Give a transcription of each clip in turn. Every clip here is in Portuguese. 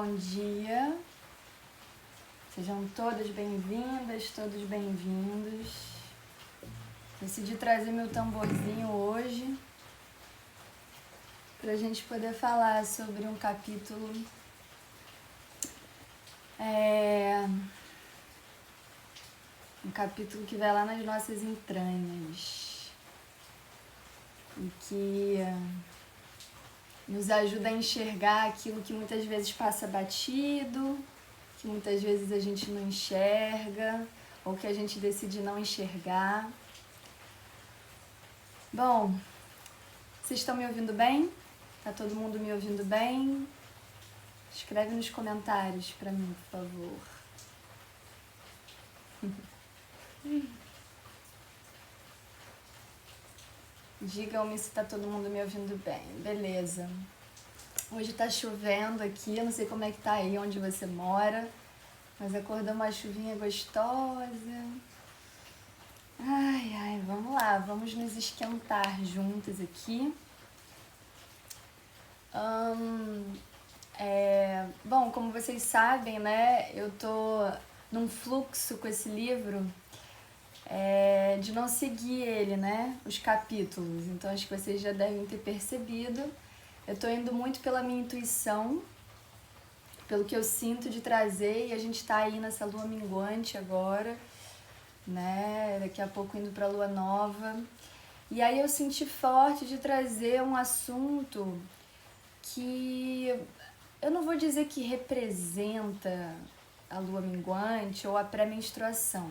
bom dia. Sejam todas bem-vindas, todos bem-vindos. Decidi trazer meu tamborzinho hoje para a gente poder falar sobre um capítulo um capítulo que vai lá nas nossas entranhas e que nos ajuda a enxergar aquilo que muitas vezes passa batido, que muitas vezes a gente não enxerga ou que a gente decide não enxergar. Bom, vocês estão me ouvindo bem? Tá todo mundo me ouvindo bem? Escreve nos comentários para mim, por favor. Digam-me se tá todo mundo me ouvindo bem. Beleza. Hoje tá chovendo aqui, eu não sei como é que tá aí onde você mora, mas acordou uma chuvinha gostosa. Ai, vamos lá, vamos nos esquentar juntos aqui. Bom, como vocês sabem, né, eu tô num fluxo com esse livro de não seguir ele, né, os capítulos. Então acho que vocês já devem ter percebido. Eu tô indo muito pela minha intuição, pelo que eu sinto de trazer, e a gente tá aí nessa lua minguante agora, né, daqui a pouco indo pra lua nova. E aí eu senti forte de trazer um assunto que eu não vou dizer que representa a lua minguante ou a pré-menstruação.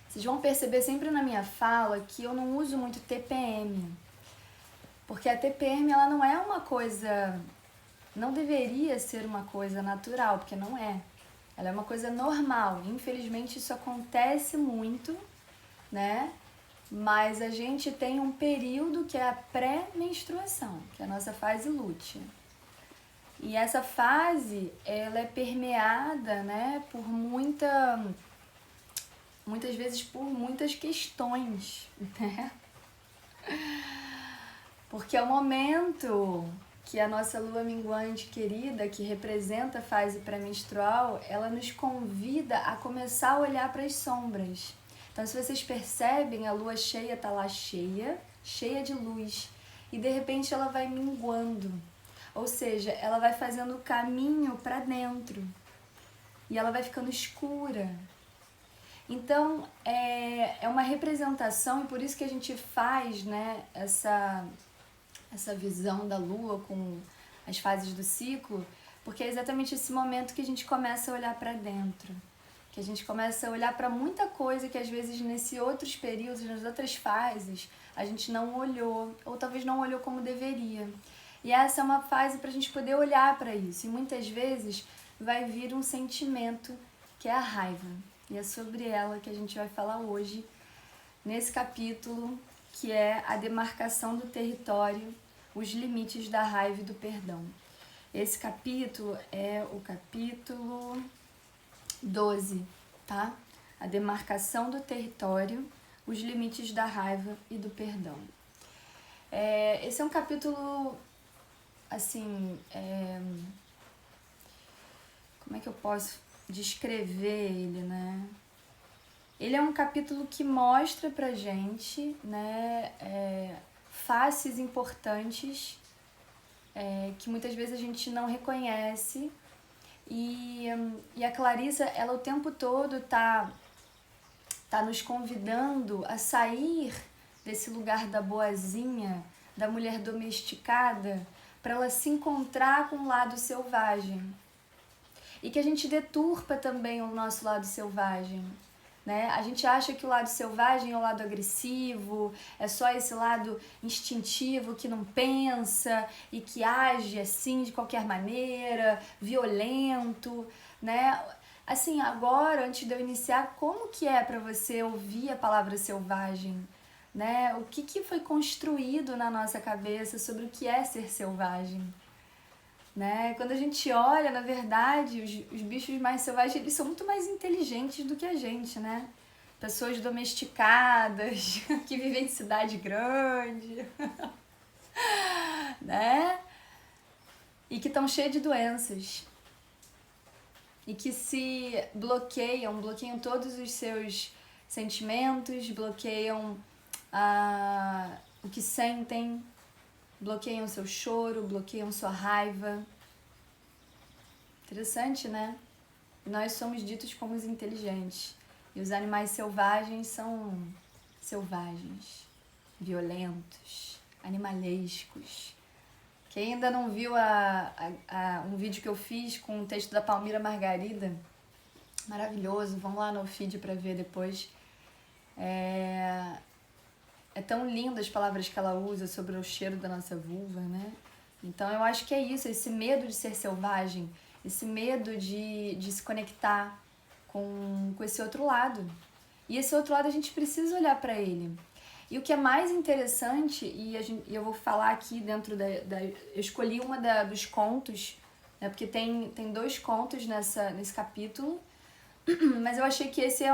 Vocês vão perceber sempre na minha fala que eu não uso muito TPM, porque a TPM ela não é uma coisa, não deveria ser uma coisa natural, porque não é. Ela é uma coisa normal. Infelizmente isso acontece muito, né? Mas a gente tem um período que é a pré-menstruação, que é a nossa fase lútea. E essa fase, ela é permeada, né, por muitas vezes por muitas questões, né? Porque é o momento que a nossa lua minguante querida, que representa a fase pré-menstrual, ela nos convida a começar a olhar para as sombras. Então, se vocês percebem, a lua cheia está lá cheia de luz, e de repente ela vai minguando. Ou seja, ela vai fazendo o caminho para dentro e ela vai ficando escura. Então, é uma representação, e por isso que a gente faz, né, essa visão da lua com as fases do ciclo, porque é exatamente esse momento que a gente começa a olhar para dentro, que a gente começa a olhar para muita coisa que às vezes nesses outros períodos, nas outras fases, a gente não olhou, ou talvez não olhou como deveria. E essa é uma fase para a gente poder olhar para isso, e muitas vezes vai vir um sentimento que é a raiva, e é sobre ela que a gente vai falar hoje, nesse capítulo, que é a demarcação do território, os limites da raiva e do perdão. Esse capítulo é o capítulo 12, tá? A demarcação do território, os limites da raiva e do perdão. Esse é um capítulo, assim, como é que eu posso descrever ele, né? Ele é um capítulo que mostra pra gente, né, faces importantes que muitas vezes a gente não reconhece, e a Clarissa, ela o tempo todo tá nos convidando a sair desse lugar da boazinha, da mulher domesticada, para ela se encontrar com o lado selvagem. E que a gente deturpa também o nosso lado selvagem, né? A gente acha que o lado selvagem é o lado agressivo, é só esse lado instintivo que não pensa e que age assim de qualquer maneira, violento, né? Assim, agora, antes de eu iniciar, como que é para você ouvir a palavra selvagem, né? O que foi construído na nossa cabeça sobre o que é ser selvagem? Né? Quando a gente olha, na verdade, os bichos mais selvagens, eles são muito mais inteligentes do que a gente, né? Pessoas domesticadas, que vivem em cidade grande, né? E que estão cheias de doenças. e que se bloqueiam todos os seus sentimentos, bloqueiam o que sentem, bloqueiam seu choro, bloqueiam sua raiva. Interessante, né? Nós somos ditos como os inteligentes. E os animais selvagens são selvagens, violentos, animalescos. Quem ainda não viu um vídeo que eu fiz com o texto da Palmira Margarida, maravilhoso, vamos lá no feed para ver depois. É tão lindo as palavras que ela usa sobre o cheiro da nossa vulva, né? Então eu acho que é isso, esse medo de ser selvagem, esse medo de se conectar com esse outro lado. E esse outro lado a gente precisa olhar para ele. E o que é mais interessante, e eu vou falar aqui dentro eu escolhi dos contos, né, porque tem 2 contos nesse capítulo, mas eu achei que esse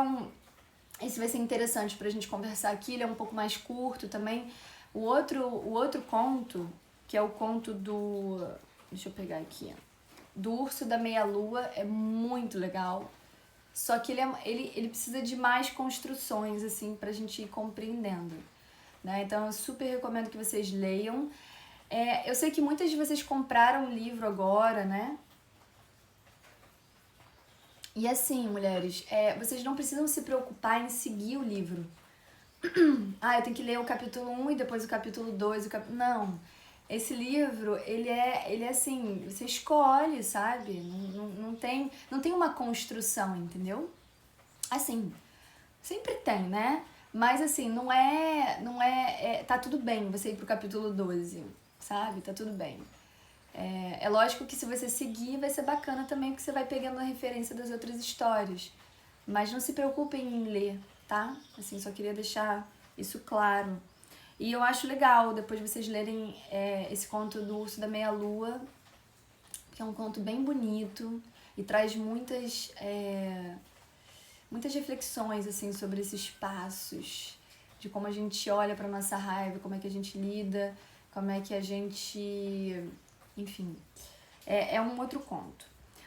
vai ser interessante pra gente conversar aqui, ele é um pouco mais curto também. O outro conto, que é o conto deixa eu pegar aqui, do Urso da Meia-Lua, é muito legal. Só que ele precisa de mais construções, assim, pra gente ir compreendendo, né? Então, eu super recomendo que vocês leiam. Eu sei que muitas de vocês compraram o livro agora, né? E assim, mulheres, vocês não precisam se preocupar em seguir o livro. Eu tenho que ler o capítulo 1 e depois o capítulo 2. Não. Esse livro, ele é assim, você escolhe, sabe? Não tem uma construção, entendeu? Assim, sempre tem, né? Mas assim, tá tudo bem você ir pro capítulo 12, sabe? Tá tudo bem. É lógico que se você seguir vai ser bacana também, porque você vai pegando a referência das outras histórias. Mas não se preocupem em ler, tá? Assim, só queria deixar isso claro. E eu acho legal depois de vocês lerem esse conto do Urso da Meia-Lua, que é um conto bem bonito e traz muitas reflexões assim sobre esses passos, de como a gente olha para nossa raiva, como é que a gente lida, como é que a gente... Enfim, é um outro conto.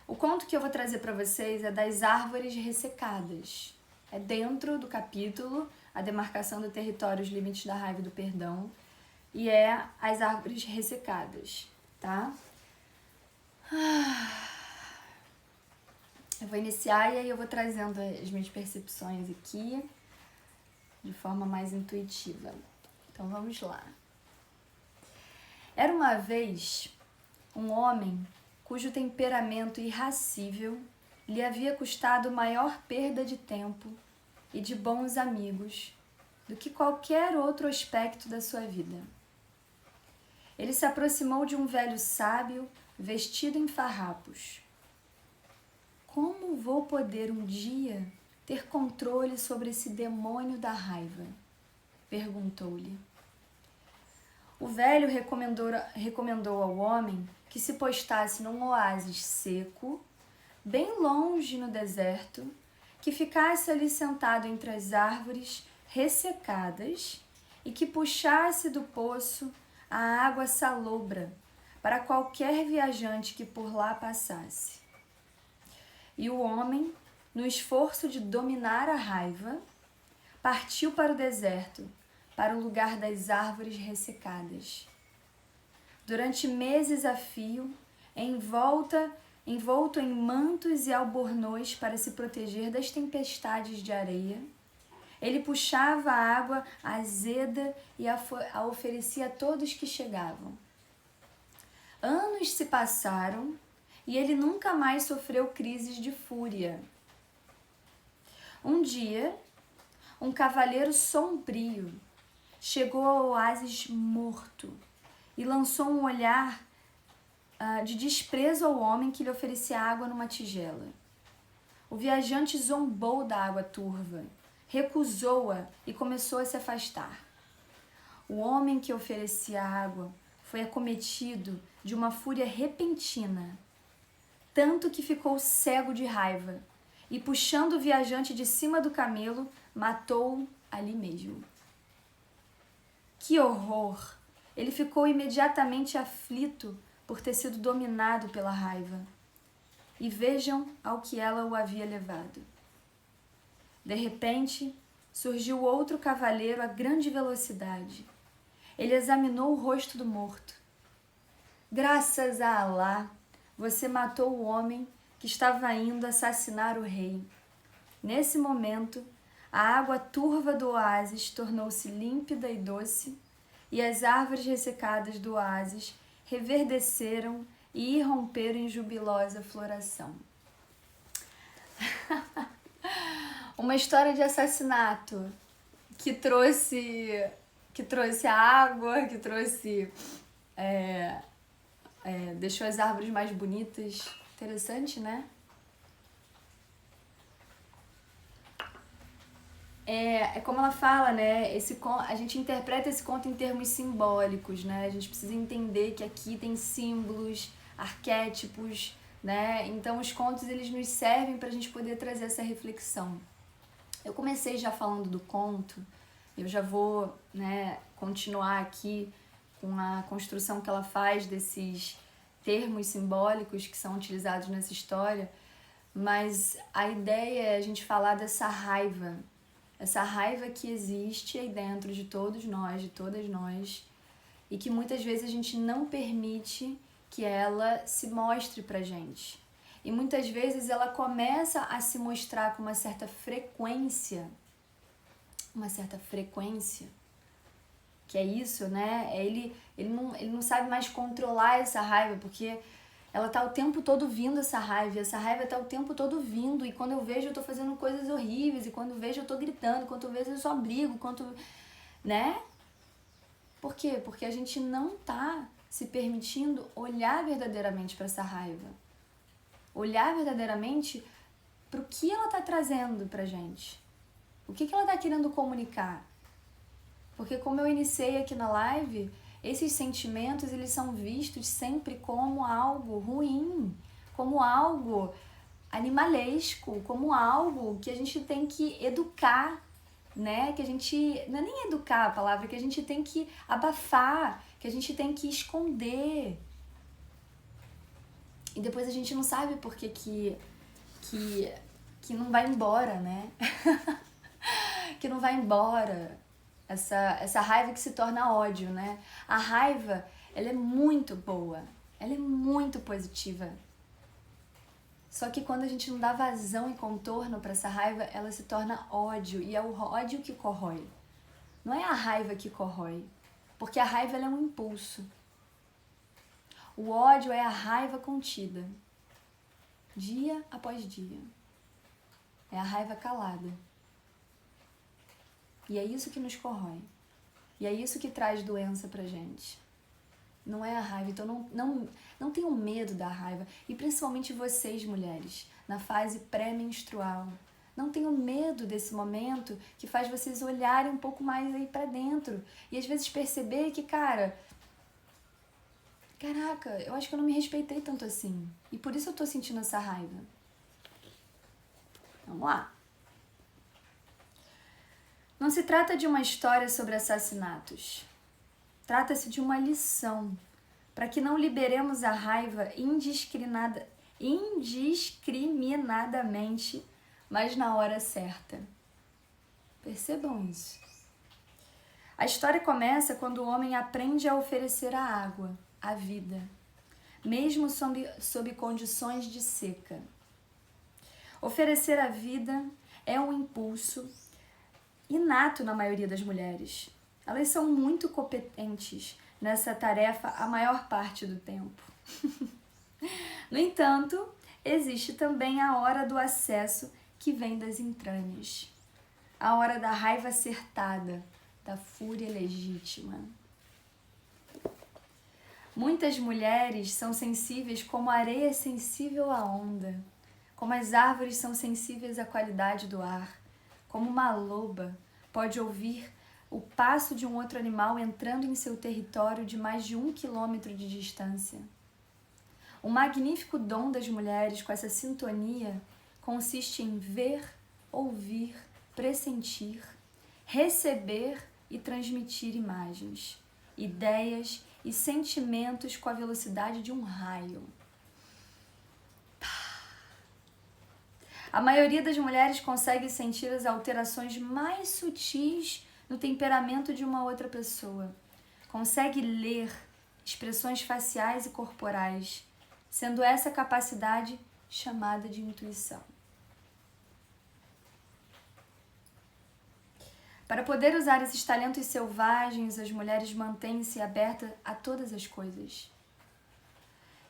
O conto que eu vou trazer para vocês é das árvores ressecadas. É dentro do capítulo A Demarcação do Território, os Limites da Raiva e do Perdão, e é as árvores ressecadas, tá? Eu vou iniciar e aí eu vou trazendo as minhas percepções aqui de forma mais intuitiva. Então vamos lá. Era uma vez um homem cujo temperamento irracível lhe havia custado maior perda de tempo e de bons amigos do que qualquer outro aspecto da sua vida. Ele se aproximou de um velho sábio vestido em farrapos. Como vou poder um dia ter controle sobre esse demônio da raiva? Perguntou-lhe. O velho recomendou ao homem que se postasse num oásis seco, bem longe no deserto, que ficasse ali sentado entre as árvores ressecadas e que puxasse do poço a água salobra para qualquer viajante que por lá passasse. E o homem, no esforço de dominar a raiva, partiu para o deserto, para o lugar das árvores ressecadas. Durante meses a fio, envolto em mantos e albornoz para se proteger das tempestades de areia, ele puxava a água azeda e a oferecia a todos que chegavam. Anos se passaram e ele nunca mais sofreu crises de fúria. Um dia, um cavaleiro sombrio chegou ao oásis morto e lançou um olhar de desprezo ao homem que lhe oferecia água numa tigela. O viajante zombou da água turva, recusou-a e começou a se afastar. O homem que oferecia água foi acometido de uma fúria repentina, tanto que ficou cego de raiva e, puxando o viajante de cima do camelo, matou-o ali mesmo. Que horror! Ele ficou imediatamente aflito por ter sido dominado pela raiva. e vejam ao que ela o havia levado. De repente, surgiu outro cavaleiro a grande velocidade. Ele examinou o rosto do morto. Graças a Alá, você matou o homem que estava indo assassinar o rei. Nesse momento, a água turva do oásis tornou-se límpida e doce, e as árvores ressecadas do oásis reverdeceram e irromperam em jubilosa floração. Uma história de assassinato que trouxe a água, que trouxe deixou as árvores mais bonitas. Interessante, né? É como ela fala, né? A gente interpreta esse conto em termos simbólicos, né? A gente precisa entender que aqui tem símbolos, arquétipos, né? Então os contos eles nos servem para a gente poder trazer essa reflexão. Eu comecei já falando do conto, eu já vou, né, continuar aqui com a construção que ela faz desses termos simbólicos que são utilizados nessa história, mas a ideia é a gente falar dessa raiva que existe aí dentro de todos nós, de todas nós, e que muitas vezes a gente não permite que ela se mostre pra gente. E muitas vezes ela começa a se mostrar com uma certa frequência, que é isso, né? Ele não sabe mais controlar essa raiva, porque ela tá o tempo todo vindo essa raiva tá o tempo todo vindo, e quando eu vejo eu tô fazendo coisas horríveis, e quando eu vejo eu tô gritando, quando eu vejo eu só brigo, né? Por quê? Porque a gente não tá se permitindo olhar verdadeiramente para essa raiva. Olhar verdadeiramente pro que ela tá trazendo pra gente. O que ela tá querendo comunicar? Porque como eu iniciei aqui na live, esses sentimentos eles são vistos sempre como algo ruim, como algo animalesco, como algo que a gente tem que educar, né? Que a gente, não é nem educar a palavra, que a gente tem que abafar, que a gente tem que esconder. E depois a gente não sabe por que não vai embora, né? Que não vai embora. Essa raiva que se torna ódio, né? A raiva, ela é muito boa, ela é muito positiva. Só que quando a gente não dá vazão e contorno para essa raiva, ela se torna ódio, e é o ódio que corrói. Não é a raiva que corrói, porque a raiva ela é um impulso. O ódio é a raiva contida, dia após dia. É a raiva calada. E é isso que nos corrói. E é isso que traz doença pra gente. Não é a raiva. Então não tenham medo da raiva. E principalmente vocês, mulheres, na fase pré-menstrual. Não tenham medo desse momento que faz vocês olharem um pouco mais aí pra dentro. E às vezes perceber que, caraca, eu acho que eu não me respeitei tanto assim. E por isso eu tô sentindo essa raiva. Vamos lá. Não se trata de uma história sobre assassinatos. Trata-se de uma lição, para que não liberemos a raiva indiscriminadamente, mas na hora certa. Percebam isso. A história começa quando o homem aprende a oferecer a água, a vida, mesmo sob condições de seca. Oferecer a vida é um impulso inato na maioria das mulheres. Elas são muito competentes nessa tarefa a maior parte do tempo. No entanto, existe também a hora do acesso que vem das entranhas. A hora da raiva acertada, da fúria legítima. Muitas mulheres são sensíveis como a areia é sensível à onda, como as árvores são sensíveis à qualidade do ar, como uma loba pode ouvir o passo de um outro animal entrando em seu território de mais de 1 quilômetro de distância. O magnífico dom das mulheres com essa sintonia consiste em ver, ouvir, pressentir, receber e transmitir imagens, ideias e sentimentos com a velocidade de um raio. A maioria das mulheres consegue sentir as alterações mais sutis no temperamento de uma outra pessoa. Consegue ler expressões faciais e corporais, sendo essa capacidade chamada de intuição. Para poder usar esses talentos selvagens, as mulheres mantêm-se abertas a todas as coisas.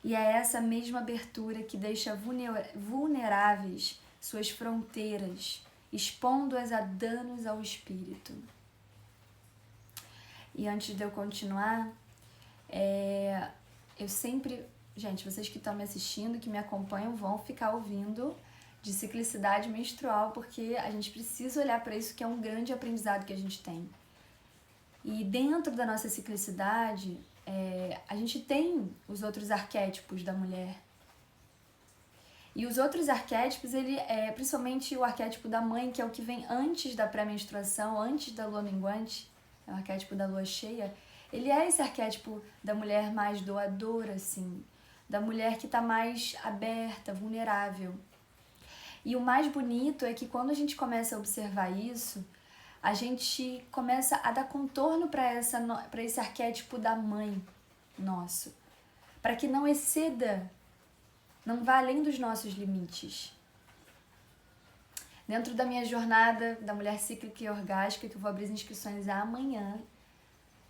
E é essa mesma abertura que deixa vulneráveis suas fronteiras, expondo-as a danos ao espírito. E antes de eu continuar, eu sempre... Gente, vocês que estão me assistindo, que me acompanham, vão ficar ouvindo de ciclicidade menstrual, porque a gente precisa olhar para isso, que é um grande aprendizado que a gente tem. E dentro da nossa ciclicidade, a gente tem os outros arquétipos da mulher. E os outros arquétipos, principalmente o arquétipo da mãe, que é o que vem antes da pré-menstruação, antes da lua minguante, é o arquétipo da lua cheia, ele é esse arquétipo da mulher mais doadora, assim, da mulher que está mais aberta, vulnerável. E o mais bonito é que quando a gente começa a observar isso, a gente começa a dar contorno para esse arquétipo da mãe nosso, para que não exceda, não vá além dos nossos limites. Dentro da minha jornada da mulher cíclica e orgástica, que eu vou abrir as inscrições amanhã,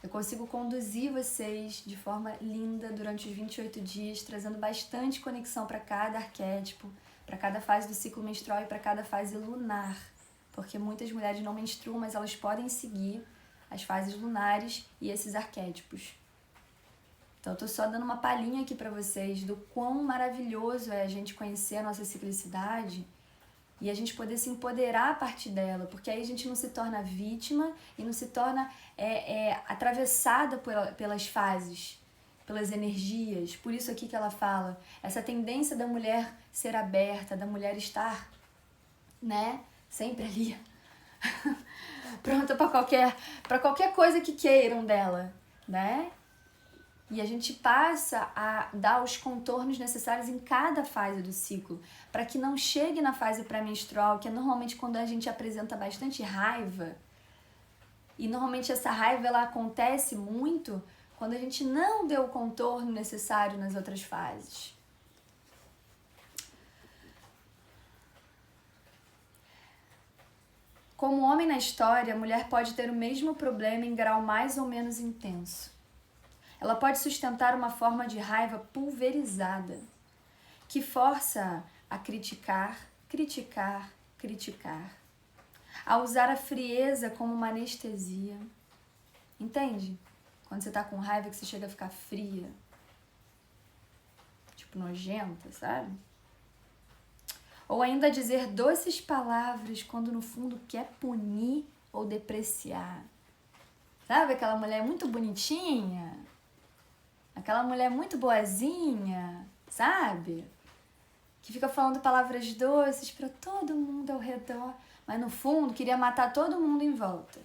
eu consigo conduzir vocês de forma linda durante os 28 dias, trazendo bastante conexão para cada arquétipo, para cada fase do ciclo menstrual e para cada fase lunar, porque muitas mulheres não menstruam, mas elas podem seguir as fases lunares e esses arquétipos. Então, eu tô só dando uma palhinha aqui para vocês do quão maravilhoso é a gente conhecer a nossa ciclicidade e a gente poder se empoderar a partir dela, porque aí a gente não se torna vítima e não se torna atravessada pelas fases, pelas energias. Por isso aqui que ela fala, essa tendência da mulher ser aberta, da mulher estar, né, sempre ali, pronta para qualquer coisa que queiram dela, né? E a gente passa a dar os contornos necessários em cada fase do ciclo, para que não chegue na fase pré-menstrual, que é normalmente quando a gente apresenta bastante raiva. E normalmente essa raiva ela acontece muito quando a gente não deu o contorno necessário nas outras fases. Como homem na história, a mulher pode ter o mesmo problema em grau mais ou menos intenso. Ela pode sustentar uma forma de raiva pulverizada, que força a criticar, a usar a frieza como uma anestesia. Entende? Quando você tá com raiva que você chega a ficar fria, tipo nojenta, sabe? Ou ainda dizer doces palavras quando no fundo quer punir ou depreciar. Sabe aquela mulher muito bonitinha? Aquela mulher muito boazinha, sabe? Que fica falando palavras doces para todo mundo ao redor, mas no fundo queria matar todo mundo em volta.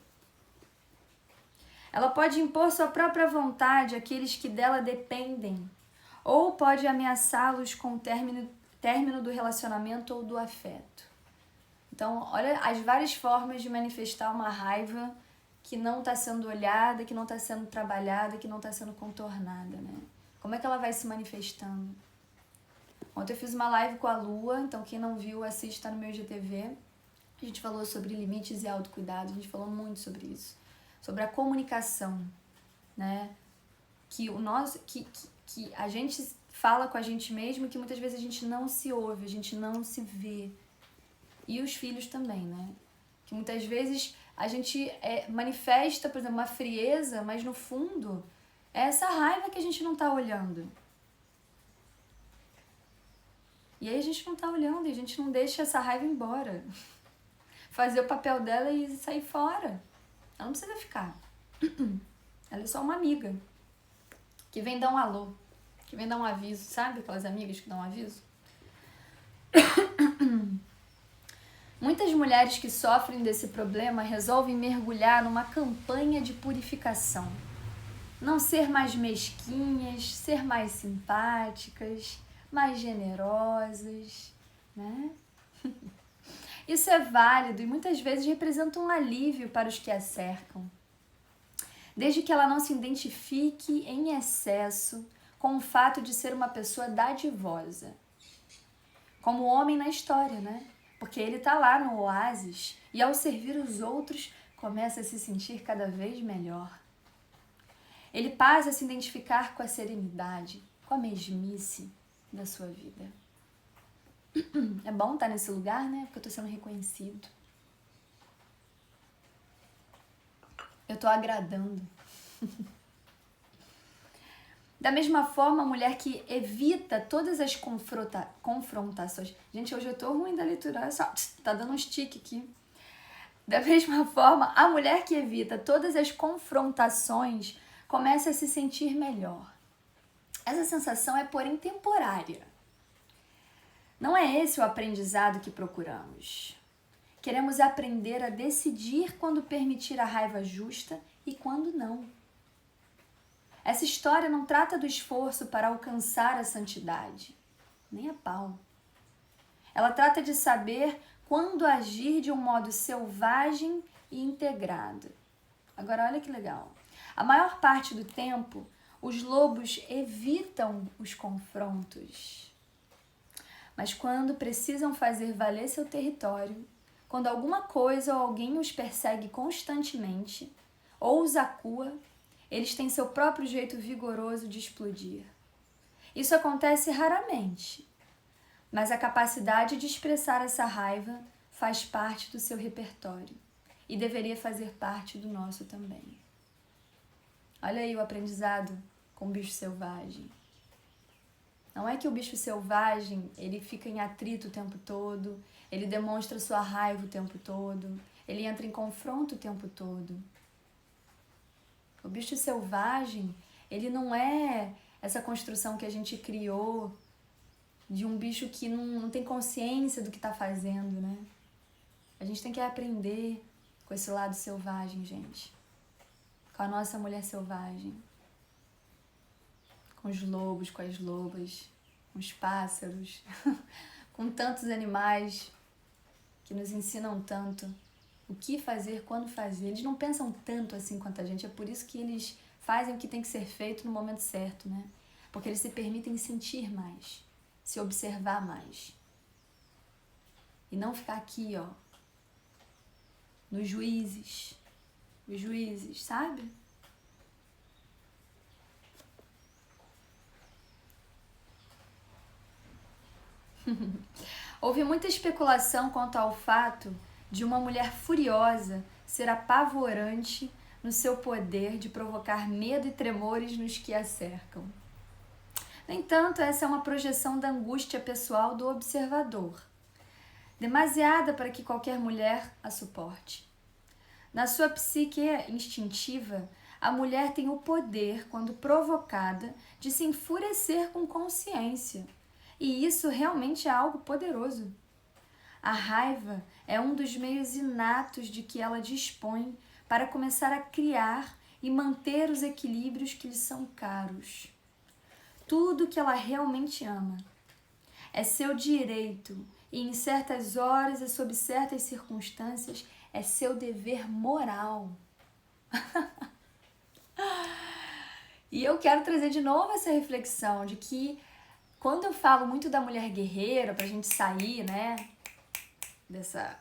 Ela pode impor sua própria vontade àqueles que dela dependem, ou pode ameaçá-los com o término do relacionamento ou do afeto. Então, olha as várias formas de manifestar uma raiva que não está sendo olhada, que não está sendo trabalhada, que não está sendo contornada, né? Como é que ela vai se manifestando? Ontem eu fiz uma live com a Lua, então quem não viu, assista no meu IGTV. A gente falou sobre limites e autocuidado, a gente falou muito sobre isso. Sobre a comunicação, né? Que a gente fala com a gente mesmo, que muitas vezes a gente não se ouve, a gente não se vê. E os filhos também, né? Que muitas vezes a gente manifesta, por exemplo, uma frieza, mas no fundo é essa raiva que a gente não tá olhando. E aí a gente não tá olhando e a gente não deixa essa raiva embora. Fazer o papel dela e sair fora. Ela não precisa ficar. Ela é só uma amiga que vem dar um alô, que vem dar um aviso, sabe? Aquelas amigas que dão um aviso. Muitas mulheres que sofrem desse problema resolvem mergulhar numa campanha de purificação. Não ser mais mesquinhas, ser mais simpáticas, mais generosas, né? Isso é válido e muitas vezes representa um alívio para os que a cercam, desde que ela não se identifique em excesso com o fato de ser uma pessoa dadivosa, como o homem na história, né? Porque ele tá lá no oásis e ao servir os outros começa a se sentir cada vez melhor. Ele passa a se identificar com a serenidade, com a mesmice da sua vida. É bom estar nesse lugar, né? Porque eu tô sendo reconhecido. Eu tô agradando. Da mesma forma, a mulher que evita todas as confrontações... Gente, hoje eu tô ruim da leitura, só tá dando um stick aqui. Da mesma forma, a mulher que evita todas as confrontações começa a se sentir melhor. Essa sensação é, porém, temporária. Não é esse o aprendizado que procuramos. Queremos aprender a decidir quando permitir a raiva justa e quando não. Essa história não trata do esforço para alcançar a santidade, nem a pau. Ela trata de saber quando agir de um modo selvagem e integrado. Agora, olha que legal. A maior parte do tempo, os lobos evitam os confrontos. Mas quando precisam fazer valer seu território, quando alguma coisa ou alguém os persegue constantemente ou os acua, eles têm seu próprio jeito vigoroso de explodir. Isso acontece raramente, mas a capacidade de expressar essa raiva faz parte do seu repertório e deveria fazer parte do nosso também. Olha aí o aprendizado com o bicho selvagem. Não é que o bicho selvagem, ele fica em atrito o tempo todo, ele demonstra sua raiva o tempo todo, ele entra em confronto o tempo todo. O bicho selvagem, ele não é essa construção que a gente criou de um bicho que não tem consciência do que está fazendo, né? A gente tem que aprender com esse lado selvagem, gente. Com a nossa mulher selvagem. Com os lobos, com as lobas, com os pássaros, com tantos animais que nos ensinam tanto o que fazer, quando fazer. Eles não pensam tanto assim quanto a gente, é por isso que eles fazem o que tem que ser feito no momento certo, né? Porque eles se permitem sentir mais, se observar mais. E não ficar aqui, ó, nos juízes, os juízes, sabe? Houve muita especulação quanto ao fato de uma mulher furiosa ser apavorante no seu poder de provocar medo e tremores nos que a cercam. No entanto, essa é uma projeção da angústia pessoal do observador, demasiada para que qualquer mulher a suporte. Na sua psique instintiva, a mulher tem o poder, quando provocada, de se enfurecer com consciência. E isso realmente é algo poderoso. A raiva é um dos meios inatos de que ela dispõe para começar a criar e manter os equilíbrios que lhe são caros. Tudo que ela realmente ama. É seu direito e em certas horas e sob certas circunstâncias é seu dever moral. E eu quero trazer de novo essa reflexão de que quando eu falo muito da mulher guerreira, pra gente sair, né, dessa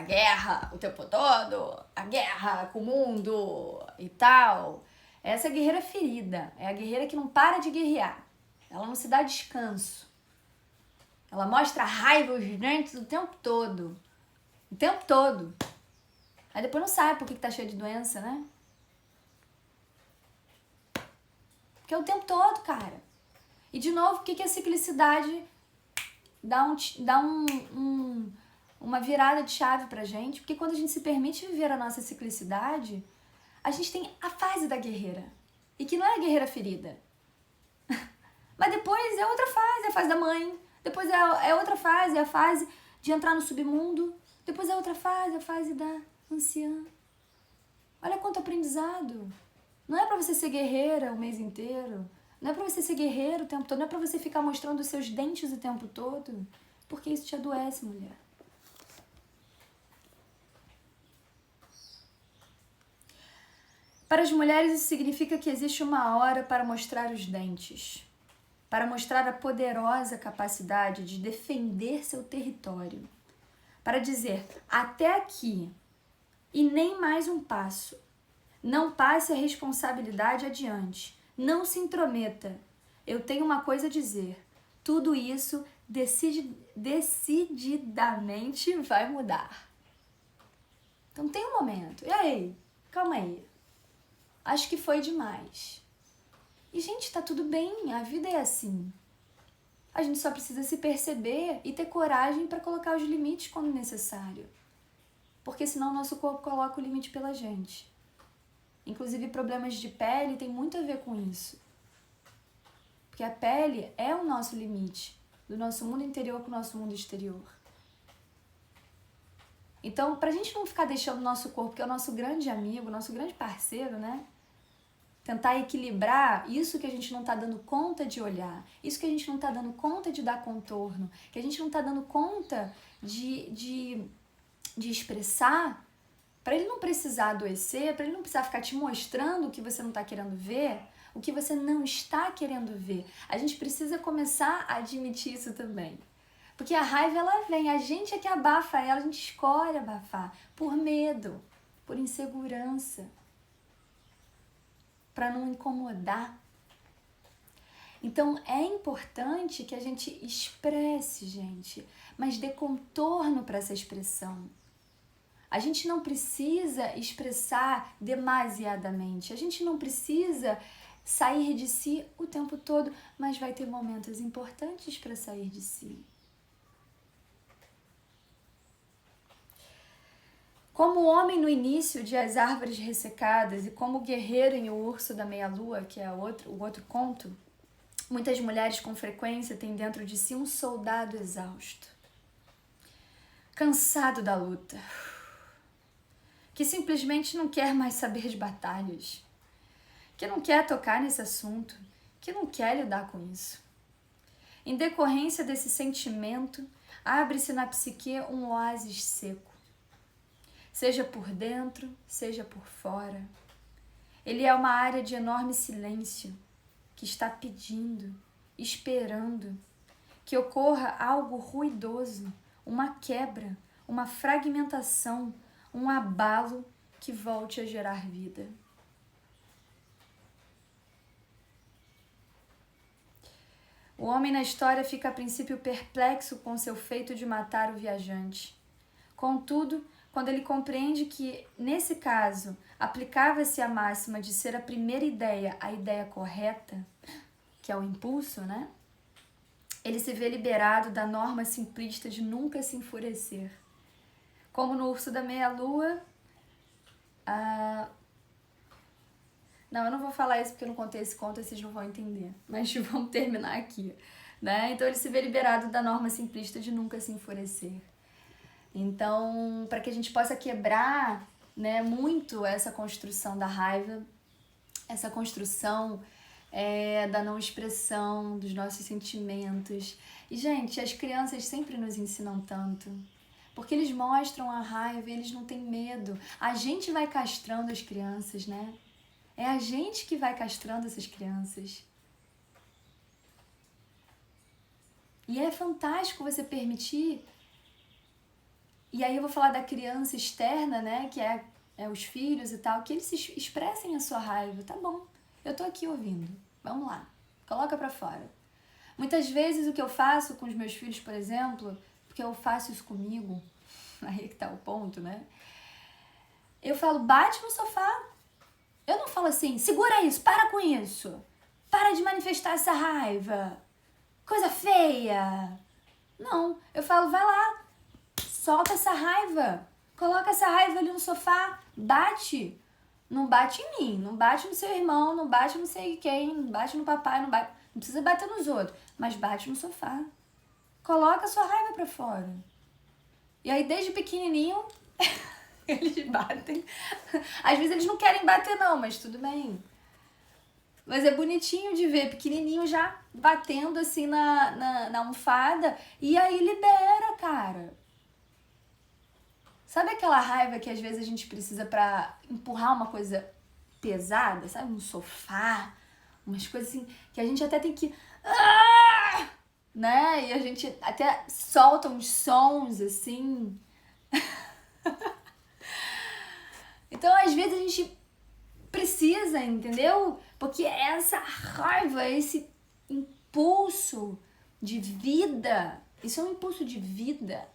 guerra o tempo todo, a guerra com o mundo e tal, essa guerreira ferida, é a guerreira que não para de guerrear, ela não se dá descanso, ela mostra raiva aos dentes o tempo todo, aí depois não sabe por que tá cheio de doença, né? Porque é o tempo todo, cara. E de novo, por que a ciclicidade dá uma virada de chave pra gente? Porque quando a gente se permite viver a nossa ciclicidade, a gente tem a fase da guerreira. E que não é a guerreira ferida. Mas depois é outra fase, é a fase da mãe. Depois é outra fase, é a fase de entrar no submundo. Depois é outra fase, a fase da anciã. Olha quanto aprendizado. Não é pra você ser guerreira o mês inteiro. Não é pra você ser guerreiro o tempo todo. Não é pra você ficar mostrando os seus dentes o tempo todo. Porque isso te adoece, mulher. Para as mulheres, isso significa que existe uma hora para mostrar os dentes, para mostrar a poderosa capacidade de defender seu território, para dizer até aqui e nem mais um passo. Não passe a responsabilidade adiante. Não se intrometa. Eu tenho uma coisa a dizer. Tudo isso decididamente vai mudar. Então tem um momento. E aí? Calma aí. Acho que foi demais. E, gente, tá tudo bem. A vida é assim. A gente só precisa se perceber e ter coragem para colocar os limites quando necessário. Porque senão o nosso corpo coloca o limite pela gente. Inclusive, problemas de pele tem muito a ver com isso. Porque a pele é o nosso limite, do nosso mundo interior com o nosso mundo exterior. Então, pra gente não ficar deixando o nosso corpo, que é o nosso grande amigo, nosso grande parceiro, né? Tentar equilibrar isso que a gente não tá dando conta de olhar, isso que a gente não tá dando conta de dar contorno, que a gente não tá dando conta de expressar, para ele não precisar adoecer, para ele não precisar ficar te mostrando o que você não está querendo ver, o que você não está querendo ver. A gente precisa começar a admitir isso também. Porque a raiva, ela vem, a gente é que abafa ela, a gente escolhe abafar por medo, por insegurança, para não incomodar. Então é importante que a gente expresse, gente, mas dê contorno para essa expressão. A gente não precisa expressar demasiadamente, a gente não precisa sair de si o tempo todo, mas vai ter momentos importantes para sair de si. Como o homem no início de As Árvores Ressecadas e como o guerreiro em O Urso da Meia-Lua, que é o outro conto, muitas mulheres com frequência têm dentro de si um soldado exausto, cansado da luta, que simplesmente não quer mais saber de batalhas, que não quer tocar nesse assunto, que não quer lidar com isso. Em decorrência desse sentimento, abre-se na psique um oásis seco, seja por dentro, seja por fora. Ele é uma área de enorme silêncio, que está pedindo, esperando, que ocorra algo ruidoso, uma quebra, uma fragmentação, um abalo que volte a gerar vida. O homem na história fica a princípio perplexo com seu feito de matar o viajante. Contudo, quando ele compreende que, nesse caso, aplicava-se a máxima de ser a primeira ideia a ideia correta, que é o impulso, né? Ele se vê liberado da norma simplista de nunca se enfurecer. Como no Urso da Meia-Lua, Não, eu não vou falar isso porque eu não contei esse conto e vocês não vão entender. Mas vamos terminar aqui, né? Então ele se vê liberado da norma simplista de nunca se enfurecer. Então, para que a gente possa quebrar, né, muito essa construção da raiva, essa construção da não expressão dos nossos sentimentos. E, gente, as crianças sempre nos ensinam tanto. Porque eles mostram a raiva, eles não têm medo. A gente vai castrando as crianças, né? É a gente que vai castrando essas crianças. E é fantástico você permitir. E aí eu vou falar da criança externa, né? Que é os filhos e tal. Que eles expressem a sua raiva. Tá bom, eu tô aqui ouvindo. Vamos lá, coloca pra fora. Muitas vezes o que eu faço com os meus filhos, por exemplo, porque eu faço isso comigo, aí que tá o ponto, né? Eu falo, bate no sofá. Eu não falo assim, segura isso, para com isso. Para de manifestar essa raiva. Coisa feia. Não, eu falo, vai lá, solta essa raiva. Coloca essa raiva ali no sofá, bate. Não bate em mim, não bate no seu irmão, não bate não sei quem, não bate no papai, não precisa bater nos outros, mas bate no sofá. Coloca a sua raiva pra fora. E aí, desde pequenininho, eles batem. Às vezes eles não querem bater não, mas tudo bem. Mas é bonitinho de ver pequenininho já batendo assim na almofada. E aí libera, cara. Sabe aquela raiva que às vezes a gente precisa pra empurrar uma coisa pesada, sabe? Um sofá, umas coisas assim, que a gente até tem que... né? E a gente até solta uns sons, assim. Então, às vezes, a gente precisa, entendeu? Porque essa raiva, esse impulso de vida, isso é um impulso de vida,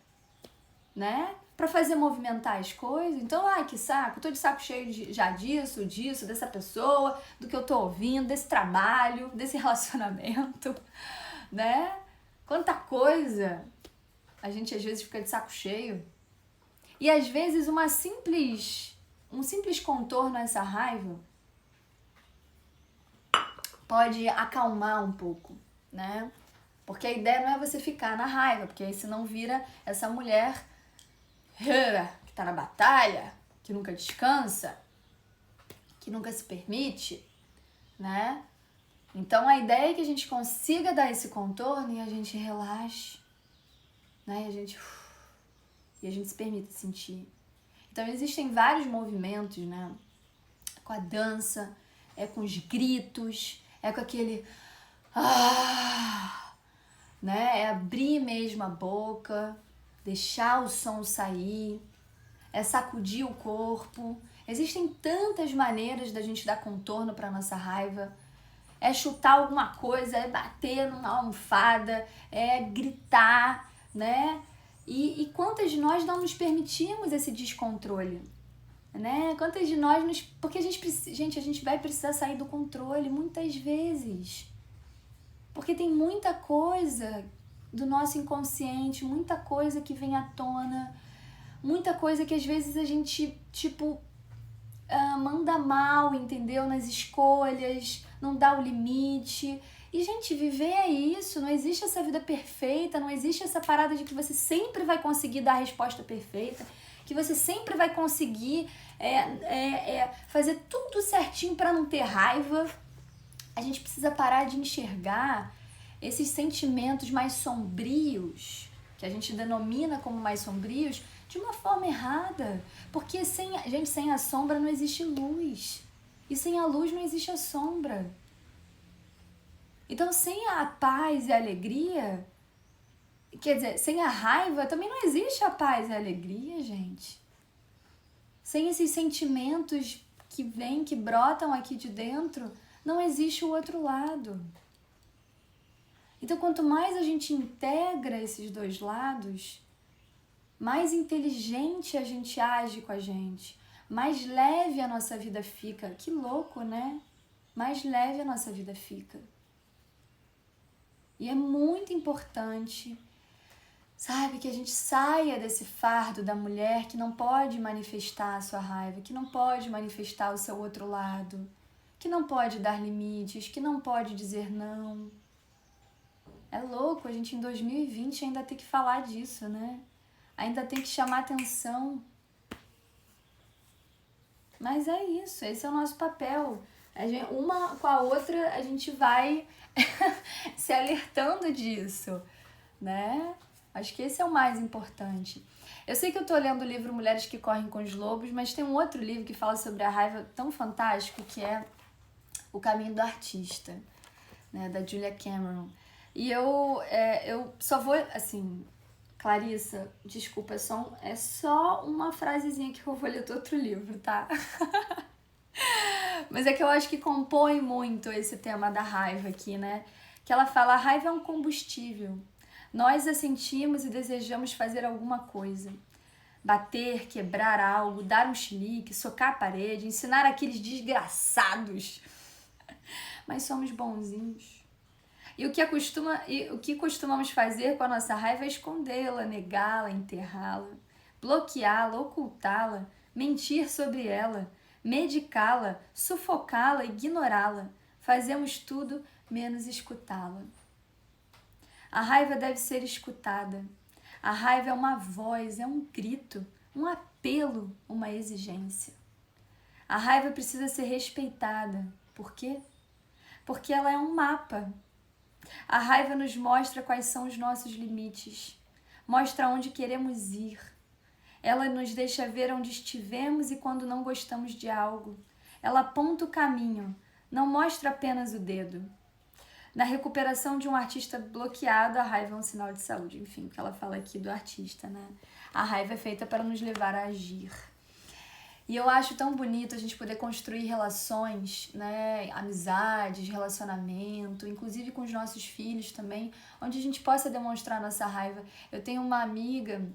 né? Pra fazer movimentar as coisas. Então, ai, que saco, tô de saco cheio já disso, dessa pessoa, do que eu tô ouvindo, desse trabalho, desse relacionamento, né? Quanta coisa a gente às vezes fica de saco cheio. E às vezes um simples contorno a essa raiva pode acalmar um pouco, né? Porque a ideia não é você ficar na raiva, porque aí senão vira essa mulher que tá na batalha, que nunca descansa, que nunca se permite, né? Então a ideia é que a gente consiga dar esse contorno e a gente relaxe, né? E a gente se permita sentir. Então existem vários movimentos, né? Com a dança, com os gritos, com aquele... né? É abrir mesmo a boca, deixar o som sair, é sacudir o corpo. Existem tantas maneiras da gente dar contorno para nossa raiva. É chutar alguma coisa, é bater numa almofada, é gritar, né? E quantas de nós não nos permitimos esse descontrole, né? Quantas de nós porque a gente vai precisar sair do controle muitas vezes. Porque tem muita coisa do nosso inconsciente, muita coisa que vem à tona, muita coisa que às vezes a gente, manda mal, entendeu? Nas escolhas, não dá o limite. E, gente, viver é isso, não existe essa vida perfeita, não existe essa parada de que você sempre vai conseguir dar a resposta perfeita, que você sempre vai conseguir fazer tudo certinho para não ter raiva. A gente precisa parar de enxergar esses sentimentos mais sombrios, que a gente denomina como mais sombrios, de uma forma errada. Porque sem a sombra não existe luz. E sem a luz não existe a sombra. Então, sem a paz e a alegria, quer dizer, sem a raiva, também não existe a paz e a alegria, gente. Sem esses sentimentos que vêm, que brotam aqui de dentro, não existe o outro lado. Então, quanto mais a gente integra esses dois lados, mais inteligente a gente age com a gente, mais leve a nossa vida fica. Que louco, né? Mais leve a nossa vida fica. E é muito importante, sabe, que a gente saia desse fardo da mulher que não pode manifestar a sua raiva, que não pode manifestar o seu outro lado, que não pode dar limites, que não pode dizer não. É louco, a gente em 2020 ainda tem que falar disso, né? Ainda tem que chamar atenção. Mas é isso, esse é o nosso papel. Uma com a outra a gente vai se alertando disso, né? Acho que esse é o mais importante. Eu sei que eu tô lendo o livro Mulheres que Correm com os Lobos, mas tem um outro livro que fala sobre a raiva tão fantástico, que é O Caminho do Artista, né, da Julia Cameron. E eu só vou, assim, Clarissa, desculpa, é só uma frasezinha que eu vou ler do outro livro, tá? Mas é que eu acho que compõe muito esse tema da raiva aqui, né? Que ela fala, a raiva é um combustível. Nós a sentimos e desejamos fazer alguma coisa. Bater, quebrar algo, dar um chilique, socar a parede, ensinar aqueles desgraçados. Mas somos bonzinhos. E o que costumamos fazer com a nossa raiva é escondê-la, negá-la, enterrá-la, bloqueá-la, ocultá-la, mentir sobre ela, medicá-la, sufocá-la, ignorá-la. Fazemos tudo menos escutá-la. A raiva deve ser escutada. A raiva é uma voz, é um grito, um apelo, uma exigência. A raiva precisa ser respeitada. Por quê? Porque ela é um mapa. A raiva nos mostra quais são os nossos limites, mostra onde queremos ir. Ela nos deixa ver onde estivemos e quando não gostamos de algo. ela aponta o caminho, não mostra apenas o dedo. Na recuperação de um artista bloqueado, a raiva é um sinal de saúde. Enfim, o que ela fala aqui do artista, né? A raiva é feita para nos levar a agir. E eu acho tão bonito a gente poder construir relações, né? Amizades, relacionamento, inclusive com os nossos filhos também, onde a gente possa demonstrar nossa raiva. Eu tenho uma amiga,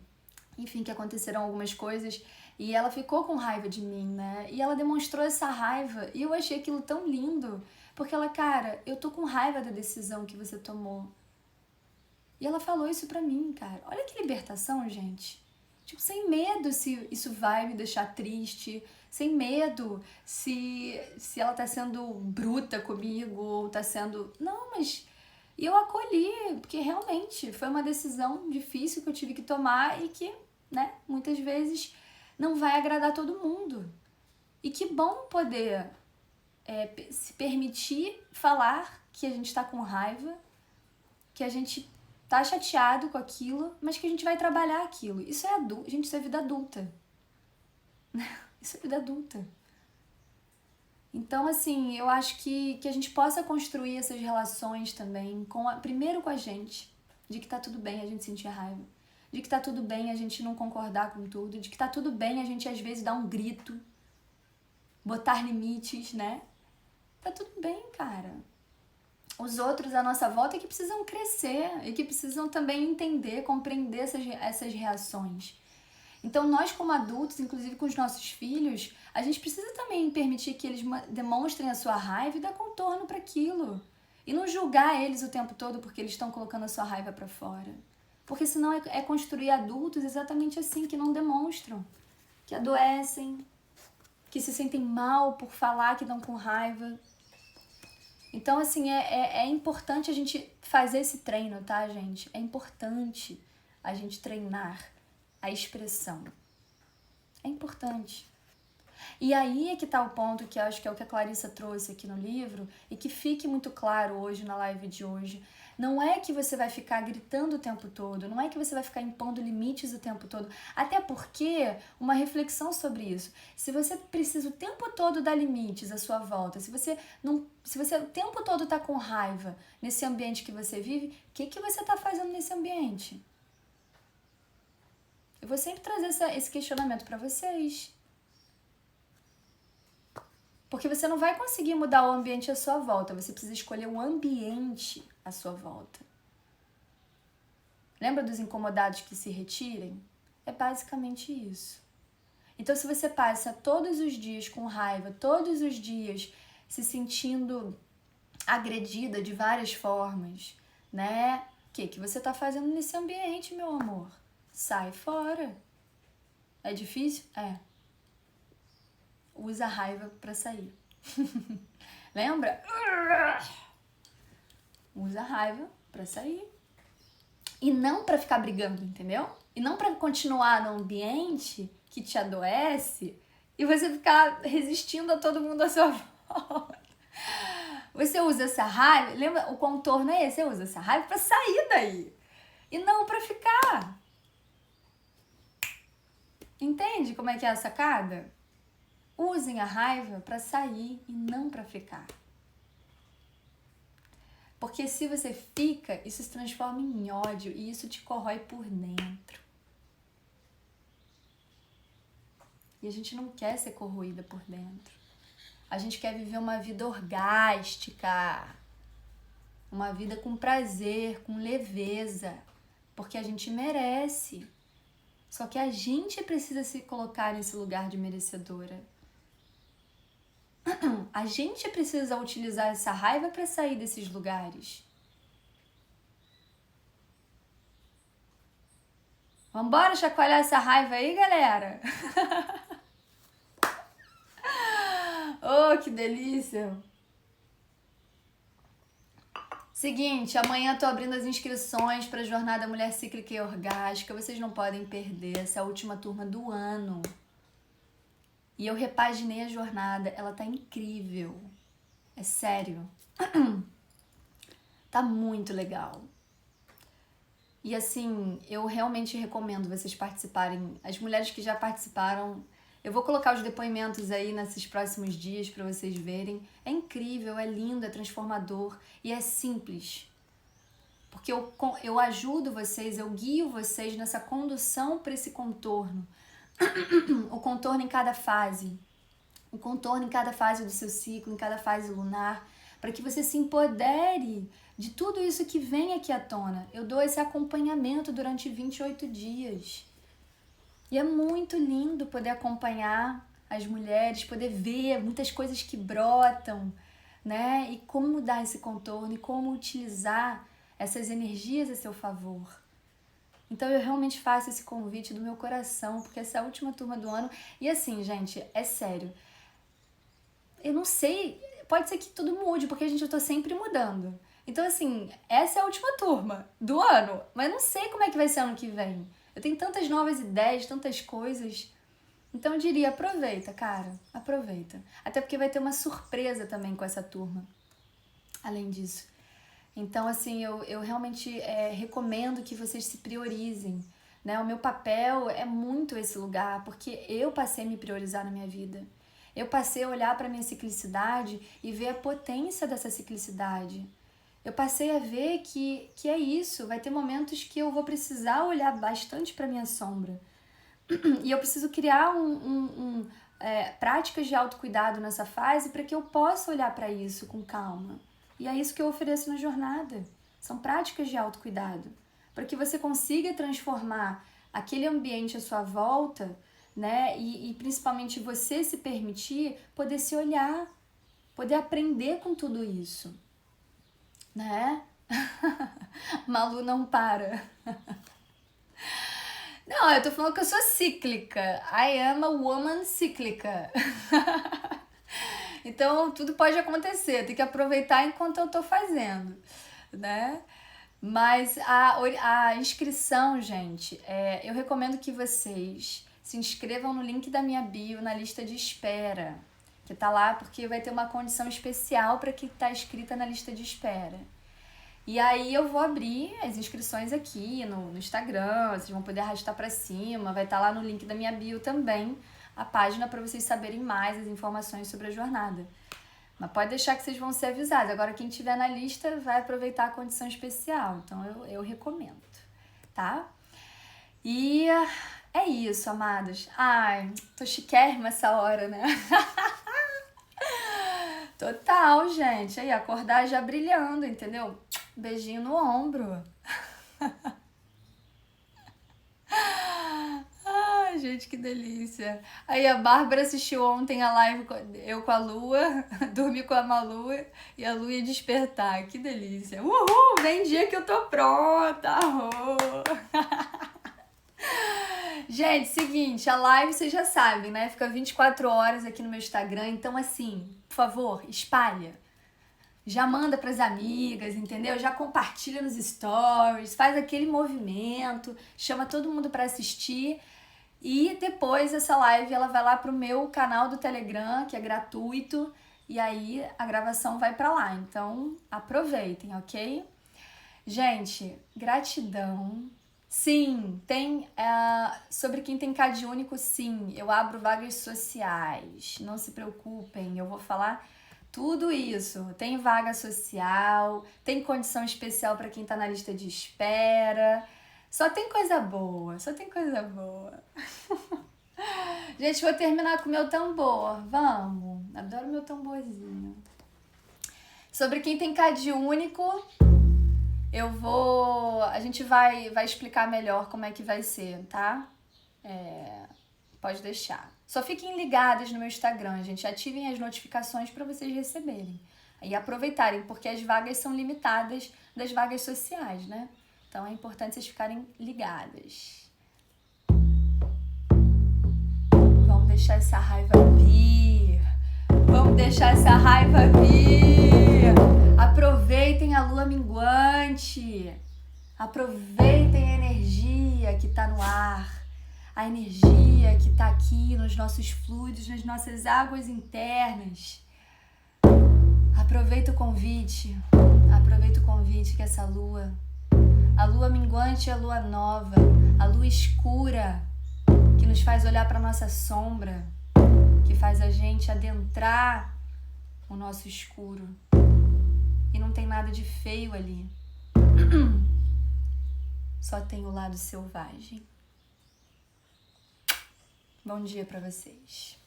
enfim, que aconteceram algumas coisas e ela ficou com raiva de mim, né? E ela demonstrou essa raiva e eu achei aquilo tão lindo, porque ela, cara, eu tô com raiva da decisão que você tomou. E ela falou isso pra mim, cara. Olha que libertação, gente. Tipo, sem medo se isso vai me deixar triste, sem medo se ela tá sendo bruta comigo ou tá sendo... Não, mas eu acolhi, porque realmente foi uma decisão difícil que eu tive que tomar e que, né, muitas vezes não vai agradar todo mundo. E que bom poder se permitir falar que a gente tá com raiva, que a gente tá chateado com aquilo, mas que a gente vai trabalhar aquilo. Isso é adulto, gente, isso é vida adulta. Isso é vida adulta. Então, assim, eu acho que a gente possa construir essas relações também, primeiro com a gente, de que tá tudo bem a gente sentir raiva, de que tá tudo bem a gente não concordar com tudo, de que tá tudo bem a gente às vezes dar um grito, botar limites, né? Tá tudo bem, cara. Os outros à nossa volta é que precisam crescer e que precisam também entender, compreender essas reações. Então, nós como adultos, inclusive com os nossos filhos, a gente precisa também permitir que eles demonstrem a sua raiva e dar contorno para aquilo. E não julgar eles o tempo todo porque eles estão colocando a sua raiva para fora. Porque senão é construir adultos exatamente assim, que não demonstram, que adoecem, que se sentem mal por falar que estão com raiva. Então, assim, é importante a gente fazer esse treino, tá, gente? É importante a gente treinar a expressão. É importante. E aí é que tá o ponto que eu acho que é o que a Clarissa trouxe aqui no livro e que fique muito claro hoje na live de hoje. Não é que você vai ficar gritando o tempo todo, não é que você vai ficar impondo limites o tempo todo, até porque uma reflexão sobre isso. Se você precisa o tempo todo dar limites à sua volta, se você o tempo todo tá com raiva nesse ambiente que você vive, o que você tá fazendo nesse ambiente? Eu vou sempre trazer esse questionamento para vocês. Porque você não vai conseguir mudar o ambiente à sua volta, você precisa escolher o ambiente à sua volta. Lembra dos incomodados que se retirem? É basicamente isso. Então, se você passa todos os dias com raiva, todos os dias se sentindo agredida de várias formas, né? O que você tá fazendo nesse ambiente, meu amor? Sai fora. É difícil? É. Usa a raiva pra sair. Lembra? Usa a raiva pra sair. E não pra ficar brigando, entendeu? E não pra continuar no ambiente que te adoece e você ficar resistindo a todo mundo à sua volta. Você usa essa raiva, lembra? O contorno é esse, você usa essa raiva pra sair daí. E não pra ficar. Entende como é que é a sacada? Usem a raiva para sair e não para ficar. Porque se você fica, isso se transforma em ódio e isso te corrói por dentro. E a gente não quer ser corroída por dentro. A gente quer viver uma vida orgástica, uma vida com prazer, com leveza, porque a gente merece. Só que a gente precisa se colocar nesse lugar de merecedora. A gente precisa utilizar essa raiva para sair desses lugares. Vambora chacoalhar essa raiva aí, galera? Oh, que delícia! Seguinte, amanhã tô abrindo as inscrições para a Jornada Mulher Cíclica e Orgástica. Vocês não podem perder essa última turma do ano. E eu repaginei a jornada, ela tá incrível. É sério. Tá muito legal. E assim, eu realmente recomendo vocês participarem. As mulheres que já participaram Eu vou colocar os depoimentos aí nesses próximos dias para vocês verem. É incrível, é lindo, é transformador e é simples. Porque eu ajudo vocês, eu guio vocês nessa condução para esse contorno. O contorno em cada fase. O contorno em cada fase do seu ciclo, em cada fase lunar, para que você se empodere de tudo isso que vem aqui à tona. Eu dou esse acompanhamento durante 28 dias. E é muito lindo poder acompanhar as mulheres, poder ver muitas coisas que brotam, né? E como mudar esse contorno e como utilizar essas energias a seu favor. Então eu realmente faço esse convite do meu coração, porque essa é a última turma do ano. E assim, gente, é sério. Eu não sei, pode ser que tudo mude, porque, gente, eu tô sempre mudando. Então, assim, essa é a última turma do ano, mas não sei como é que vai ser ano que vem. Eu tenho tantas novas ideias, tantas coisas. Então, eu diria, aproveita, cara, aproveita. Até porque vai ter uma surpresa também com essa turma, além disso. Então, assim, eu realmente recomendo que vocês se priorizem, né? O meu papel é muito esse lugar, porque eu passei a me priorizar na minha vida. Eu passei a olhar para a minha ciclicidade e ver a potência dessa ciclicidade. Eu passei a ver que é isso, vai ter momentos que eu vou precisar olhar bastante para a minha sombra. E eu preciso criar práticas de autocuidado nessa fase para que eu possa olhar para isso com calma. E é isso que eu ofereço na jornada. São práticas de autocuidado. Para que você consiga transformar aquele ambiente à sua volta, né? E principalmente você se permitir poder se olhar, poder aprender com tudo isso, né? Malu não para. Não, eu tô falando que eu sou cíclica. I am a woman cíclica. Então tudo pode acontecer, tem que aproveitar enquanto eu tô fazendo, né? Mas a inscrição, gente, eu recomendo que vocês se inscrevam no link da minha bio na lista de espera, que tá lá porque vai ter uma condição especial para quem tá inscrita na lista de espera. E aí eu vou abrir as inscrições aqui no Instagram, vocês vão poder arrastar para cima, vai estar lá no link da minha bio também, a página para vocês saberem mais as informações sobre a jornada. Mas pode deixar que vocês vão ser avisados. Agora quem tiver na lista vai aproveitar a condição especial, então eu recomendo, tá? E é isso, amados. Ai, tô chiquérrima essa hora, né? Total, gente. Aí, acordar já brilhando, entendeu? Beijinho no ombro. Ai, gente, que delícia. Aí a Bárbara assistiu ontem a live, eu com a Lua, dormi com a Malu e a Lu ia despertar. Que delícia. Uhul, vem dia que eu tô pronta. Gente, seguinte, a live vocês já sabem, né? Fica 24 horas aqui no meu Instagram, então assim, por favor, espalha. Já manda pras amigas, entendeu? Já compartilha nos stories, faz aquele movimento, chama todo mundo pra assistir. E depois essa live ela vai lá pro meu canal do Telegram, que é gratuito, e aí a gravação vai pra lá. Então, aproveitem, ok? Gente, gratidão. Sim, tem sobre quem tem CAD único, sim, eu abro vagas sociais, não se preocupem, eu vou falar tudo isso. Tem vaga social, tem condição especial para quem tá na lista de espera, só tem coisa boa, só tem coisa boa. Gente, vou terminar com o meu tambor, vamos, adoro meu tamborzinho. Sobre quem tem CAD único, a gente vai explicar melhor como é que vai ser, tá? Pode deixar. Só fiquem ligadas no meu Instagram, gente. Ativem as notificações para vocês receberem. E aproveitarem, porque as vagas são limitadas das vagas sociais, né? Então é importante vocês ficarem ligadas. Vamos deixar essa raiva vir. Vamos deixar essa raiva vir. Aproveitem a lua minguante. Aproveitem a energia que tá no ar. A energia que tá aqui nos nossos fluidos, nas nossas águas internas. Aproveita o convite. Aproveita o convite que essa lua, a lua minguante é a lua nova, a lua escura, que nos faz olhar para nossa sombra, que faz a gente adentrar o nosso escuro. E não tem nada de feio ali. Só tem o lado selvagem. Bom dia para vocês.